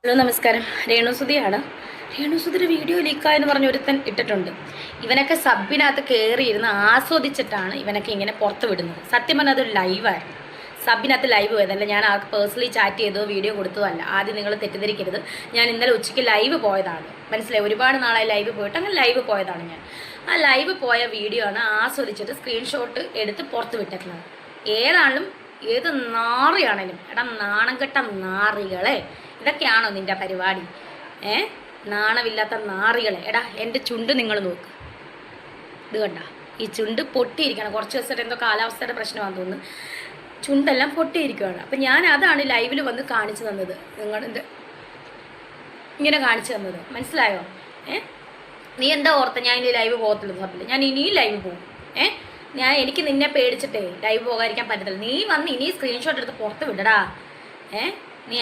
Hello നമസ്കാരം. രേണുസുതിയാണ്. രേണുസുതിയുടെ video ലീക്കായെന്ന് പറഞ്ഞ് ഒരുത്തൻ ഇട്ടിട്ടുണ്ട്. ഇവനൊക്കെ സബിനകത്ത് കയറിയിരുന്ന് ആസ്വദിച്ചിട്ടാണ് ഇവനൊക്കെ ഇങ്ങനെ പുറത്ത് വിടുന്നത്. സത്യം പറഞ്ഞാൽ അതൊരു ലൈവായിരുന്നു. സബിനകത്ത് ലൈവ് പോയതല്ല, ഞാൻ ആൾക്ക് പേഴ്സണലി ചാറ്റ് ചെയ്തോ വീഡിയോ കൊടുത്തോ അല്ല. ആദ്യം നിങ്ങൾ തെറ്റിദ്ധരിക്കരുത്. ഞാൻ ഇന്നലെ ഉച്ചയ്ക്ക് ലൈവ് പോയതാണ്, മനസ്സിലായി. ഒരുപാട് നാളായി ലൈവ് പോയിട്ട്, അങ്ങനെ ലൈവ് പോയതാണ് ഞാൻ. ആ ലൈവ് പോയ വീഡിയോ ആണ് ആസ്വദിച്ചിട്ട് സ്ക്രീൻഷോട്ട് എടുത്ത് പുറത്ത് വിട്ടേക്കുന്നത്. ഏതാണെങ്കിലും ഏത് നാറിയാണേലും, എടാ നാണം കെട്ട നാറികളെ, ഇതൊക്കെയാണോ നിൻ്റെ പരിപാടി? നാണമില്ലാത്ത നാറികളെ. എടാ എൻ്റെ ചുണ്ട് നിങ്ങൾ നോക്ക്, ഇത് കണ്ട, ഈ ചുണ്ട് പൊട്ടിയിരിക്കണം. കുറച്ച് ദിവസമായിട്ട് എന്തോ കാലാവസ്ഥയുടെ പ്രശ്നമാണെന്ന് തോന്നുന്നു, ചുണ്ടെല്ലാം പൊട്ടിയിരിക്കുകയാണ്. അപ്പം ഞാൻ അതാണ് ലൈവിൽ വന്ന് കാണിച്ചു തന്നത്, നിങ്ങളുടെ ഇങ്ങനെ കാണിച്ചു തന്നത്, മനസ്സിലായോ? നീ എന്താ ഓർത്ത ഞാൻ ഇനി ലൈവ് പോകത്തുള്ളൂ? സബിൽ ഞാൻ ഇനിയും ലൈവ് പോകും. എനിക്ക് നിന്നെ പേടിച്ചിട്ടേ ലൈവ് പോകാതിരിക്കാൻ പറ്റത്തില്ല. നീ വന്ന് ഇനി സ്ക്രീൻഷോട്ട് എടുത്ത് പുറത്ത് വിടടാ. നീ